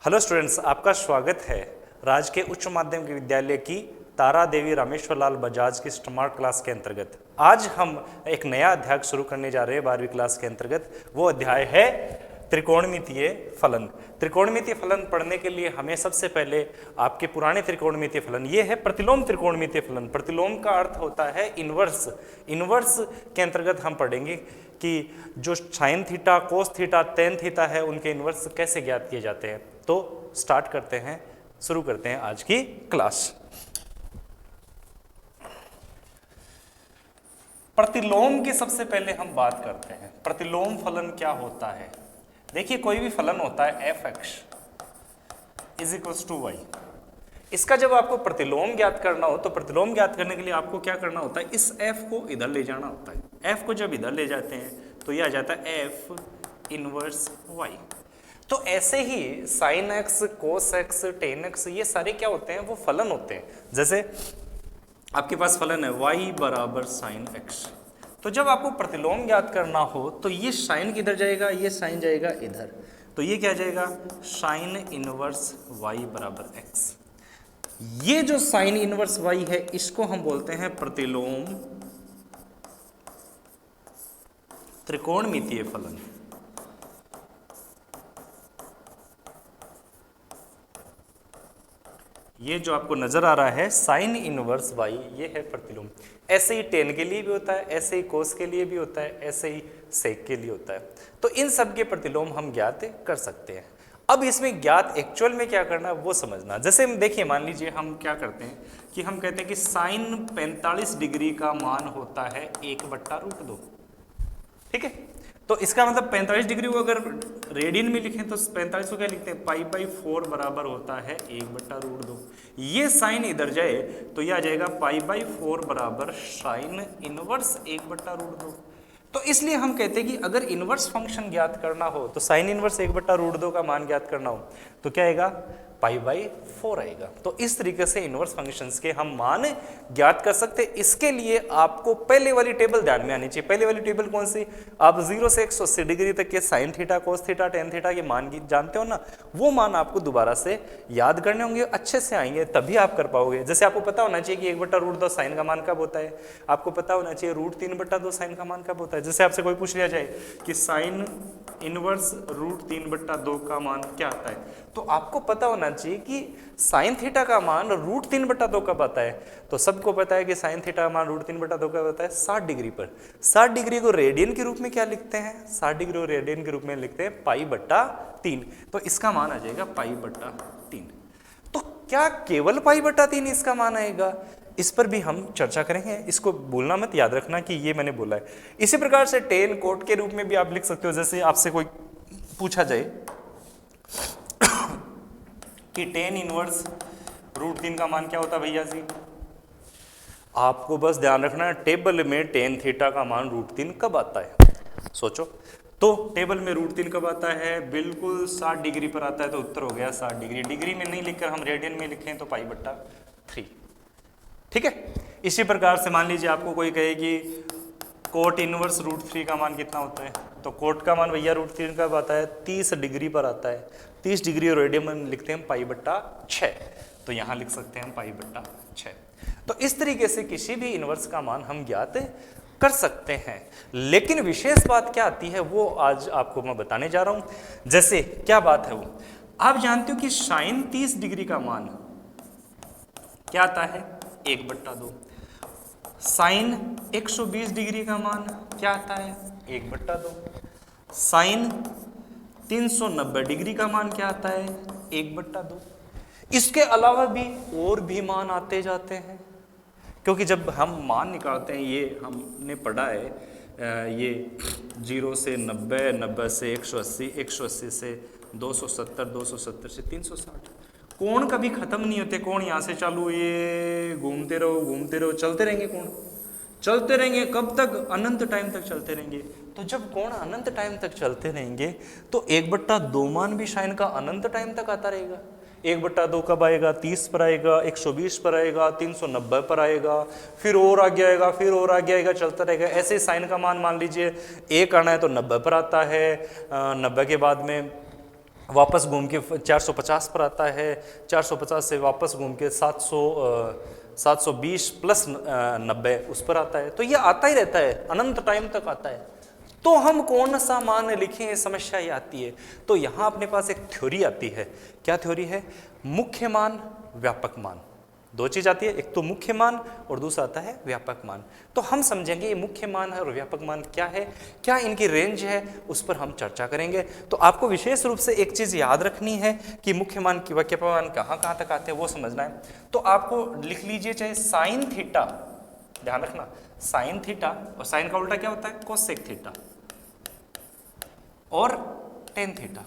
Hello students, आपका स्वागत है राजकीय उच्च माध्यमिक विद्यालय की तारा देवी रामेश्वर लाल बजाज की स्मार्ट क्लास के अंतर्गत। आज हम एक नया अध्याय शुरू करने जा रहे हैं 12वीं क्लास के अंतर्गत। वो अध्याय है त्रिकोणमितीय फलन। त्रिकोणमितीय फलन पढ़ने के लिए हमें सबसे पहले आपके पुराने त्रिकोणमितीय फलन, ये है प्रतिलोम त्रिकोणमितीय फलन। प्रतिलोम का अर्थ होता है इनवर्स। इनवर्स के अंतर्गत हम पढ़ेंगे कि जो sine theta, cos theta, tan theta है, उनके इनवर्स कैसे ज्ञात किए जाते हैं। तो स्टार्ट करते हैं, शुरू करते हैं आज की क्लास। प्रतिलोम की सबसे पहले हम बात करते हैं। प्रतिलोम फलन क्या होता है? देखिए, कोई भी फलन होता है f x is equal to y. इसका जब आपको प्रतिलोम ज्ञात करना हो तो प्रतिलोम ज्ञात करने के लिए आपको क्या करना होता है, इस एफ को इधर ले जाना होता है। एफ को जब इधर ले जाते हैं तो यह आ जाता है एफ इनवर्स वाई। तो ऐसे ही sine x, cos x, tan x, ये सारे क्या होते हैं, वो फलन होते हैं। जैसे आपके पास फलन है y बराबर साइन एक्स। तो जब आपको प्रतिलोम ज्ञात करना हो तो ये साइन किधर जाएगा, ये साइन जाएगा इधर, तो ये क्या जाएगा, साइन इनवर्स y बराबर x। ये जो साइन इनवर्स y है इसको हम बोलते हैं प्रतिलोम त्रिकोणमितीय फलन। ये जो आपको नजर आ रहा है साइन इनवर्स y, ये है प्रतिलोम। ऐसे ही टेन के लिए भी होता है, ऐसे ही कोस के लिए भी होता है, ऐसे ही सेक के लिए होता है। तो इन सब के प्रतिलोम हम ज्ञात कर सकते हैं। अब इसमें ज्ञात एक्चुअल में क्या करना है वो समझना। जैसे हम देखिए, मान लीजिए हम क्या करते हैं कि हम कहते हैं कि साइन 45 डिग्री का मान होता है 1/√2। ठीक है, तो इसका मतलब 45 डिग्री को अगर रेडियन में लिखें तो 45 को क्या लिखते हैं, π/4 बराबर होता है 1/√2। ये साइन इधर जाए तो यह आ जाएगा π/4 बराबर साइन इनवर्स 1/√2। तो इसलिए हम कहते हैं कि अगर इनवर्स फंक्शन ज्ञात करना हो तो साइन इनवर्स 1/√2 का मान ज्ञात करना हो तो क्या आएगा, π/4 आएगा। तो इस तरीके से इनवर्स फंक्शंस के हम मान ज्ञात कर सकते हैं। इसके लिए आपको पहले वाली टेबल ध्यान में आनी चाहिए। पहले वाली टेबल कौन सी, आप 0 से 180 डिग्री तक के sine theta, cos theta, tan theta के मान जानते हो ना, वो मान आपको दोबारा से याद करने होंगे, अच्छे से आएंगे तभी आप कर पाओगे। जैसे आपको पता होना चाहिए कि 1/√2 साइन का मान कब होता है, आपको पता होना चाहिए √3/2 साइन का मान कब होता है। जैसे आपसे कोई पूछ लिया जाए कि साइन इनवर्स √3/2 का मान क्या आता है, तो आपको पता होना चाहिए कि साइन थीटा का मान √3/2 कब आता है। तो सबको पता है कि साइन थीटा का मान √3/2 कब आता है, 60 डिग्री पर। 60 डिग्री को रेडियन के रूप में क्या लिखते हैं, 60 डिग्री को रेडियन के रूप में लिखते हैं π/3। तो इसका मान आ जाएगा π/3। तो क्या केवल π/3 इसका मान आएगा, इस पर भी हम चर्चा करेंगे। इसको भूलना मत, याद रखना कि ये मैंने बोला है। इसी प्रकार से टेन कोट के रूप में भी आप लिख सकते हो। जैसे आपसे कोई पूछा जाए कि टेन इनवर्स √3 का मान क्या होता है भैया जी, आपको बस ध्यान रखना है टेबल में टेन थीटा का मान √3 कब आता है। सोचो, तो टेबल में √3 कब आता है, बिल्कुल 60 डिग्री पर आता है। तो उत्तर हो गया 60 डिग्री। डिग्री में नहीं लिखकर हम रेडियन में लिखें तो π/3। ठीक है, इसी प्रकार से मान लीजिए आपको कोई कहे कि कोट इनवर्स √3 का मान कितना होता है, तो कोट का मान भैया √3 कब आता है, 30 डिग्री पर आता है। 30 डिग्री और रेडियन में लिखते हैं π/6। तो यहाँ लिख सकते हैं हम π/6। तो इस तरीके से किसी भी इनवर्स का मान हम ज्ञात कर सकते हैं। लेकिन विशेष बात क्या आती है वो आज आपको मैं बताने जा रहा हूं। जैसे क्या बात है वो, आप जानते हो कि साइन 30 डिग्री का मान क्या आता है, 1/2। साइन 120 डिग्री का मान क्या आता है, 1/2। साइन 390 डिग्री का मान क्या आता है, 1/2। इसके अलावा भी और भी मान आते जाते हैं, क्योंकि जब हम मान निकालते हैं, ये हमने पढ़ा है, ये 0 से 90, 90 से 180, 180 से 270, 270 से 360। कोण कभी खत्म नहीं होते। कोण यहाँ से चालू, ये घूमते रहो घूमते रहो, चलते रहेंगे कोण, चलते रहेंगे। कब तक, अनंत टाइम तक चलते रहेंगे। तो जब कोण अनंत टाइम तक चलते रहेंगे तो 1/2 मान भी साइन का अनंत टाइम तक आता रहेगा। 1/2 कब आएगा, 30 पर आएगा, 120 पर आएगा, 390 पर आएगा, फिर और आगे आएगा, फिर और आगे आएगा, चलता रहेगा। ऐसे साइन का मान लीजिए 1 आना है तो 90 पर आता है, 90 के बाद में वापस घूम के 450 पर आता है, 450 से वापस घूम के 720 प्लस 90 उस पर आता है। तो ये आता ही रहता है, अनंत टाइम तक आता है। तो हम कौन सा मान लिखें, ये समस्या ही आती है। तो यहाँ अपने पास एक थ्योरी आती है। क्या थ्योरी है? मुख्य मान, व्यापक मान, दो चीज आती है, एक तो मुख्य मान और दूसरा आता है व्यापक मान। तो हम समझेंगे ये मुख्य मान है और व्यापक मान क्या है, क्या इनकी रेंज है, उस पर हम चर्चा करेंगे। तो आपको विशेष रूप से एक चीज याद रखनी है कि मुख्य मान की व्यापक मान कहाँ कहाँ तक आते हैं वो समझना है। तो आपको लिख लीजिए, चाहे साइन थीटा, ध्यान रखना साइन थीटा, और साइन का उल्टा क्या होता है? कोसेक थीटा, और टेन थीटा,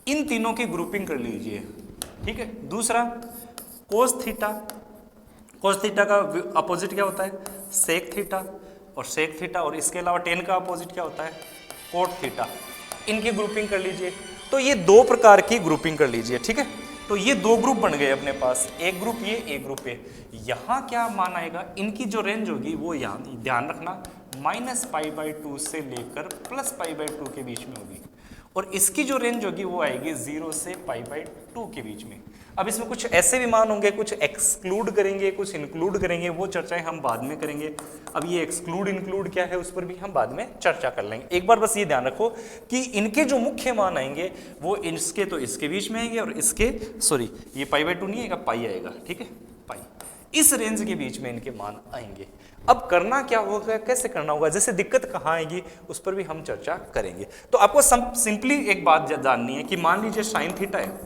इन तीनों की ग्रुपिंग कर लीजिए, ठीक है। दूसरा कोस थीटा, कोस थीटा का अपोजिट क्या होता है? सेक थीटा, और सेक थीटा, और इसके अलावा टेन का अपोजिट क्या होता है? Cot theta. इनकी ग्रुपिंग कर लीजिए। तो ये दो प्रकार की ग्रुपिंग कर लीजिए, ठीक है। तो ये दो ग्रुप बन गए अपने पास, एक ग्रुप ये, एक ग्रुप ये। यहाँ क्या मान आएगा? इनकी जो रेंज होगी वो यहाँ ध्यान रखना -π/2 से लेकर +π/2 के बीच में होगी, और इसकी जो रेंज होगी वो आएगी 0 से π/2 के बीच में। अब इसमें कुछ ऐसे भी मान होंगे, कुछ एक्सक्लूड करेंगे, कुछ इंक्लूड करेंगे, वो चर्चाएं हम बाद में करेंगे। अब ये एक्सक्लूड इंक्लूड क्या है उस पर भी हम बाद में चर्चा कर लेंगे। एक बार बस ये ध्यान रखो कि इनके जो मुख्य मान आएंगे वो इसके तो इसके बीच में आएंगे, और इसके सॉरी ये π/2 नहीं आएगा, पाई आएगा, ठीक है, पाई, इस रेंज के बीच में इनके मान आएंगे। अब करना क्या होगा, कैसे करना होगा, जैसे दिक्कत कहाँ आएगी उस पर भी हम चर्चा करेंगे। तो आपको सिंपली एक बात जाननी है कि मान लीजिए साइन थीटा है,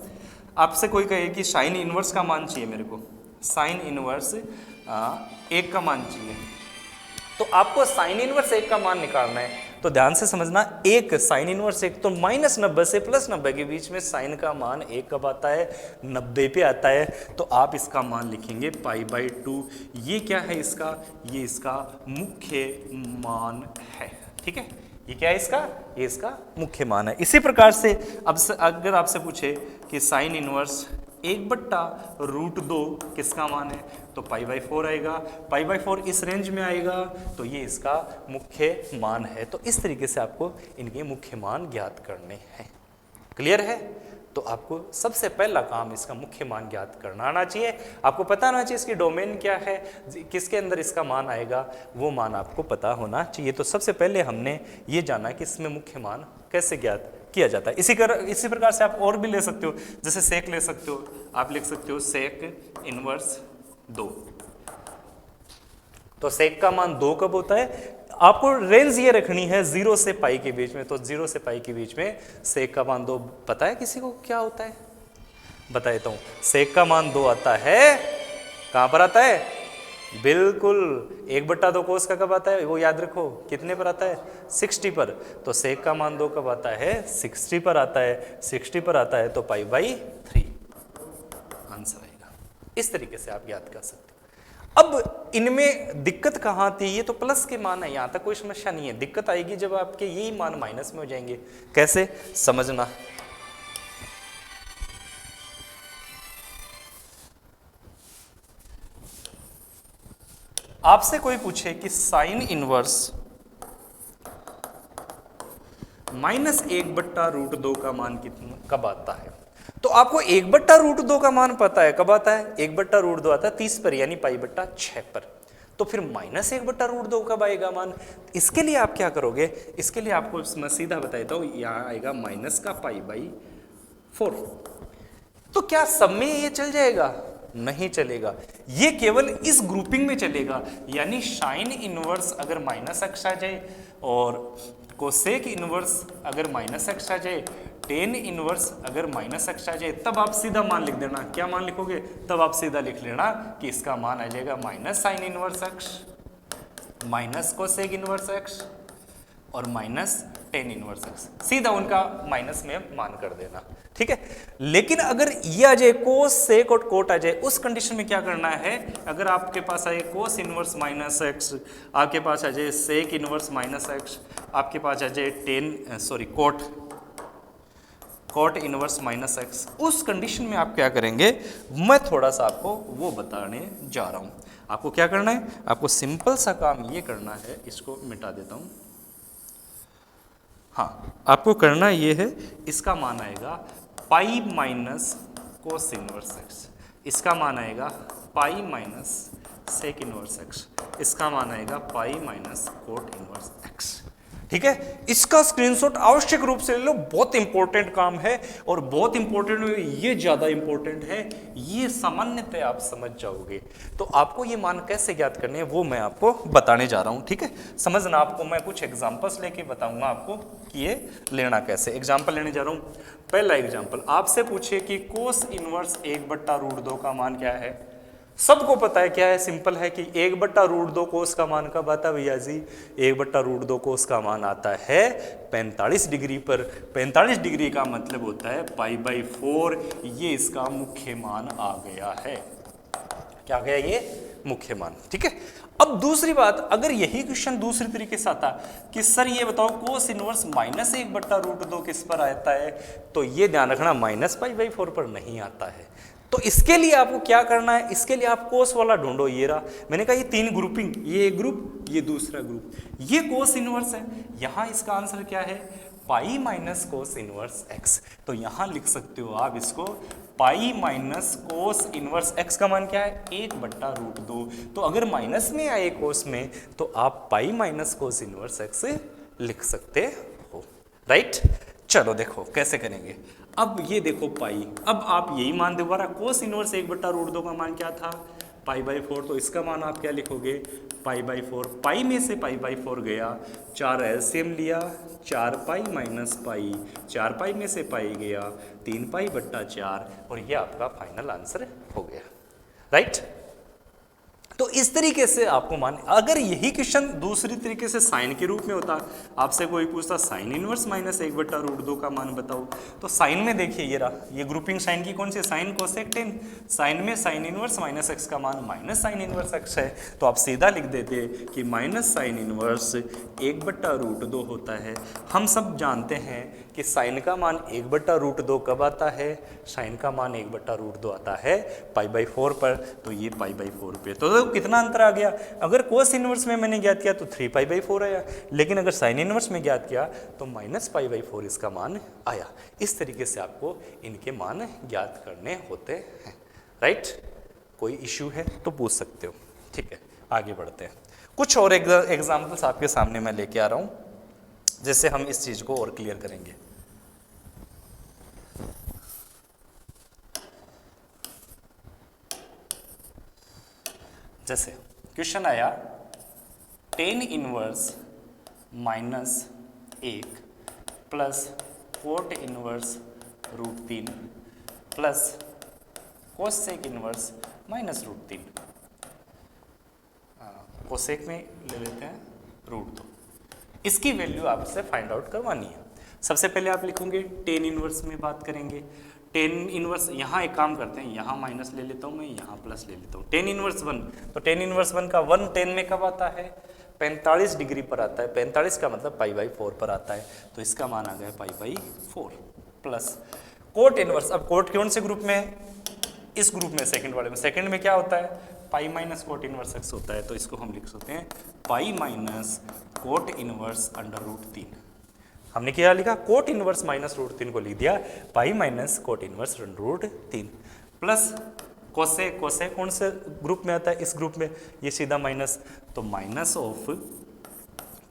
आपसे कोई कहे कि साइन इनवर्स का मान चाहिए मेरे को, साइन इनवर्स 1 का मान चाहिए, तो आपको साइन इनवर्स 1 का मान निकालना है। तो ध्यान से समझना, एक साइन इनवर्स 1, तो -90 से +90 के बीच में साइन का मान 1 कब आता है? 90 पे आता है। तो आप इसका मान लिखेंगे π/2। ये क्या है इसका? ये इसका मुख्य मान है, ठीक है। ये क्या है इसका? ये इसका मुख्य मान है। इसी प्रकार से अब अगर आपसे पूछे कि साइन इनवर्स 1/√2 किसका मान है, तो π/4 आएगा। π/4 इस रेंज में आएगा, तो ये इसका मुख्य मान है। तो इस तरीके से आपको इनके मुख्य मान ज्ञात करने हैं। क्लियर है? तो आपको सबसे पहला काम इसका मुख्य मान ज्ञात करना आना चाहिए। आपको पता होना चाहिए इसकी डोमेन क्या है, किसके अंदर इसका मान आएगा, वो मान आपको पता होना चाहिए। तो सबसे पहले हमने ये जाना कि इसमें मुख्य मान कैसे ज्ञात किया जाता है। इसी प्रकार से आप और भी ले सकते हो, जैसे सेक ले सकते हो, आप लिख सकते हो सेक इनवर्स 2। तो सेक का मान 2 कब होता है? आपको रेंज ये रखनी है 0 से पाई के बीच में। तो 0 से पाई के बीच में सेक का मान 2, पता है किसी को क्या होता है? बता देता हूँ, सेक का मान 2 आता है, कहाँ पर आता है? बिल्कुल 1/2 कोस का कब आता है वो याद रखो, कितने पर आता है? 60 पर। तो सेक का मान 2 कब आता है? 60 पर आता है। 60 पर आता है तो π/3 आंसर आएगा। इस तरीके से आप याद कर सकते हो। अब इनमें दिक्कत कहाँ आती है? ये तो प्लस के मान है, यहाँ तक कोई समस्या नहीं है। दिक्कत आएगी जब आपके यही मान माइनस में हो जाएंगे। कैसे समझना, आपसे कोई पूछे कि साइन इनवर्स -1/√2 का मान कितना कब आता है, तो आपको 1/√2 का मान पता है, कब आता है? 1/√2 आता है 30 पर, यानी π/6 पर। तो फिर -1/√2 कब आएगा मान? इसके लिए आप क्या करोगे? इसके लिए आपको मैं सीधा बता देता हूँ, यहाँ आएगा माइनस का π/4। तो क्या सब में ये चल जाएगा? नहीं चलेगा, ये केवल इस ग्रुपिंग में चलेगा। यानी साइन इनवर्स अगर -x आ जाए और कोसेक इनवर्स अगर -x आ जाए, टेन इनवर्स अगर -x आ जाए, तब आप सीधा मान लिख देना। क्या मान लिखोगे? तब आप सीधा लिख लेना कि इसका मान आ जाएगा minus sine inverse x, minus cosec inverse x और माइनस टेन इनवर्स x। सीधा उनका माइनस में मान कर देना, ठीक है। लेकिन अगर ये आ जाए कोस सेक और कोट आ जाए, उस कंडीशन में क्या करना है? अगर आपके पास आए कोस इनवर्स -x, आपके पास आ जाए सेक इनवर्स -x, आपके पास आ जाए कोट इनवर्स -x, उस कंडीशन में आप क्या करेंगे? मैं थोड़ा सा आपको वो बताने जा रहा हूं। आपको क्या करना है? आपको सिंपल सा काम ये करना है, इसको मिटा देता हूं। हाँ, आपको करना ये है, इसका मान आएगा pi minus cos inverse x, इसका मान आएगा pi minus sec inverse x, इसका मान आएगा pi minus cot inverse x. ठीक है, इसका स्क्रीनशॉट आवश्यक रूप से ले लो, बहुत इंपॉर्टेंट काम है और बहुत इंपॉर्टेंट, ये ज्यादा इंपॉर्टेंट है, ये सामान्यतः आप समझ जाओगे। तो आपको ये मान कैसे ज्ञात करने हैं वो मैं आपको बताने जा रहा हूं। ठीक है, समझना, आपको मैं कुछ एग्जांपल्स लेके बताऊंगा आपको कि ये लेना कैसे। एग्जांपल लेने जा रहा हूं। पहला एग्जांपल आपसे पूछे कि कोस इनवर्स 1/√2 का मान क्या है। सबको पता है क्या है, सिंपल है कि 1/√2 कोस का मान कब आता है भैया जी, 1/√2 कोस का मान आता है 45 डिग्री पर। 45 डिग्री का मतलब होता है पाई/4, ये इसका मुख्य मान आ गया है। क्या गया ये मुख्य मान। ठीक है, अब दूसरी बात, अगर यही क्वेश्चन दूसरी तरीके से आता कि सर ये बताओ कोस इनवर्स -1/√2 किस पर आता है, तो ये ध्यान रखना -पाई/4 पर नहीं आता है। तो इसके लिए आपको क्या करना है, इसके लिए आप कोस वाला ढूंढो। ये रहा, मैंने कहा ये 3 ग्रुपिंग, ये एक ग्रुप, ये दूसरा ग्रुप, ये कोस इनवर्स है। यहां इसका आंसर क्या है, पाई माइनस कोस इनवर्स एक्स। तो यहां लिख सकते हो आप इसको, पाई माइनस कोस इनवर्स एक्स का मान क्या है, 1/√2। तो अगर माइनस में आए कोस में, तो आप पाई माइनस कोस इनवर्स एक्स लिख सकते हो। राइट, चलो देखो कैसे करेंगे। अब ये देखो पाई, अब आप यही मान दोबारा, कोस इनवर्स 1/√2 का मान क्या था, पाई/4। तो इसका मान आप क्या लिखोगे, पाई/4। पाई में से पाई/4 गया, 4 एलसीएम लिया, 4 पाई माइनस पाई, 4 पाई में से पाई गया, 3 पाई/4, और ये आपका फाइनल आंसर हो गया। राइट, तो इस तरीके से आपको मान, अगर यही क्वेश्चन दूसरी तरीके से साइन के रूप में होता, आपसे कोई पूछता साइन इनवर्स -1/√2 का मान बताओ, तो साइन में देखिए ये रहा, ये ग्रुपिंग साइन की कौन सी, साइन कोसेक टेन। साइन में साइन इनवर्स -x का मान माइनस साइन इनवर्स x है, तो आप सीधा लिख देते कि माइनस साइन इनवर्स 1/√2 होता है। हम सब जानते हैं कि साइन का मान 1/√2 कब आता है, साइन का मान 1/√2 आता है पाई/4 पर, तो ये पाई/4 पे। तो कितना अंतर आ गया, अगर कोस इनवर्स में मैंने ज्ञात किया तो 3 पाई/4 आया, लेकिन अगर साइन इनवर्स में ज्ञात किया तो -पाई/4 इसका मान आया। इस तरीके से आपको इनके मान ज्ञात करने होते हैं। राइट, कोई इश्यू है तो पूछ सकते हो। ठीक है, आगे बढ़ते हैं। कुछ और एग्जाम्पल्स आपके सामने मैं लेके आ रहा हूं, जिससे हम इस चीज को और क्लियर करेंगे। जैसे क्वेश्चन आया, tan inverse -1 plus cot inverse √3 plus cosec inverse -√3। Cosec में ले लेते हैं √2। इसकी वैल्यू आपसे फाइंड आउट करवानी है। सबसे पहले आप लिखोगे tan इनवर्स में बात करेंगे। tan इनवर्स, यहाँ एक काम करते हैं, यहाँ माइनस ले लेता हूँ मैं, यहाँ प्लस ले लेता हूँ। tan इनवर्स 1, तो tan इनवर्स 1 का 1 tan में कब आता है, 45 डिग्री पर आता है। 45 का मतलब पाई/4 पर आता है, तो इसका मान आ गया पाई/4 प्लस कोट इनवर्स। अब कोट कौन से ग्रुप में है, इस ग्रुप में, सेकंड वाले में। सेकंड में क्या होता है, पाई माइनस कोट इनवर्स एक्स होता है, तो इसको हम लिख सकते हैं पाई माइनस कोट इनवर्स √3। हमने क्या लिखा, कोट इनवर्स -√3 को लिख दिया पाई minus cot inverse √3 plus cosec. Cosec कौन से ग्रुप में आता है, इस ग्रुप में, ये सीधा माइनस, तो माइनस ऑफ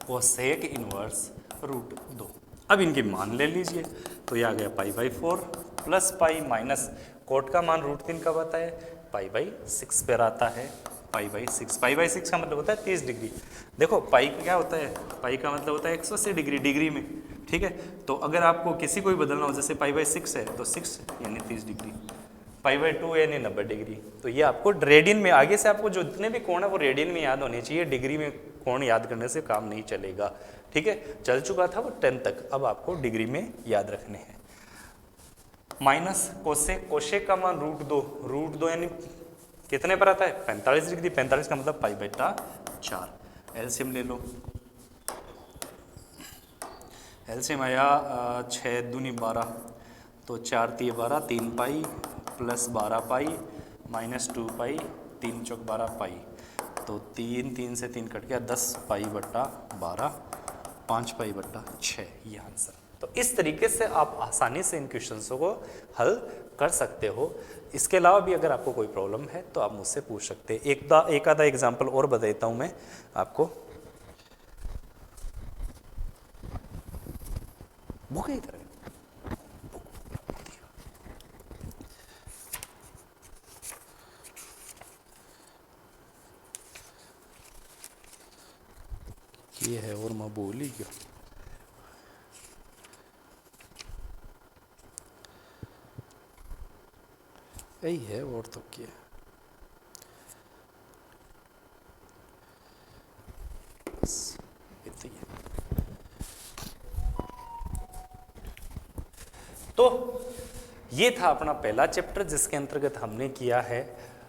कोसेक इनवर्स √2। अब इनके मान ले लीजिए, तो ये आ गया पाई/4 प्लस पाई माइनस कोट का मान √3 कब आता है, पाई/6 पर आता है, पाई/6। पाई/6 का मतलब होता है 30 डिग्री। देखो पाई क्या होता है, पाई का मतलब होता है 180 डिग्री, डिग्री में। ठीक है, तो अगर आपको किसी को भी बदलना हो, जैसे पाई/6 है तो 6 यानी 30 डिग्री, पाई/2 यानी 90 डिग्री। तो ये आपको रेडियन में, आगे से आपको जो जितने भी कोण है वो रेडियन में याद होने चाहिए, डिग्री में कोण याद करने से काम नहीं चलेगा। ठीक है, चल चुका था वो 10 तक, अब आपको डिग्री में याद रखने हैं। माइनस कोसेक, कोसेक का मान √2 यानी कितने पर आता है, 45 डिग्री। 45 का मतलब पाई/4। एलसीएम ले लो, एलसीएम आया 6 दूनी 12, तो 4 × 12, 3 पाई प्लस 12 पाई -2 पाई, 3 × 4 12 पाई, तो 3 से 3 कट गया, 10 पाई/12 5π/6 ये आंसर। तो इस तरीके से आप आसानी से इन क्वेश्चंस को हल कर सकते हो। इसके अलावा भी अगर आपको कोई प्रॉब्लम है तो आप मुझसे पूछ सकते हैं। एक आधा एग्जाम्पल और बता देता हूँ मैं आपको। बुक है इधर, ये है और मैं भूल ही गया। यही है और तो क्या बस इतना ही है। तो ये था अपना पहला चैप्टर जिसके अंतर्गत हमने किया है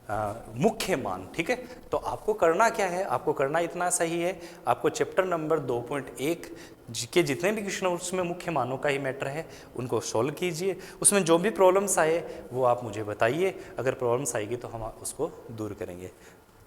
मुख्य मान। ठीक है, तो आपको करना क्या है, आपको करना इतना सही है, आपको चैप्टर नंबर 2.1 के जितने भी क्वेश्चन उसमें मुख्य मानों का ही मैटर है उनको सॉल्व कीजिए। उसमें जो भी प्रॉब्लम्स आए वो आप मुझे बताइए, अगर प्रॉब्लम्स आएगी तो हम उसको दूर करेंगे।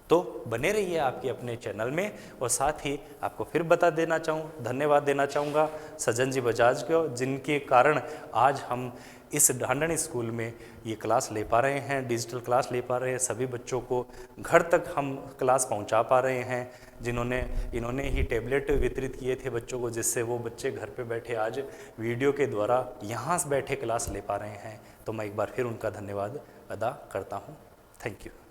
तो बने रहिए आपके अपने चैनल में। और साथ ही आपको फिर धन्यवाद देना चाहूँगा सज्जन जी बजाज को, जिनके कारण आज हम इस ढांडनी स्कूल में ये क्लास ले पा रहे हैं, डिजिटल क्लास ले पा रहे हैं, सभी बच्चों को घर तक हम क्लास पहुंचा पा रहे हैं। इन्होंने ही टैबलेट वितरित किए थे बच्चों को, जिससे वो बच्चे घर पे बैठे आज वीडियो के द्वारा यहाँ बैठे क्लास ले पा रहे हैं। तो मैं एक बार फिर उनका धन्यवाद अदा करता हूँ। Thank you.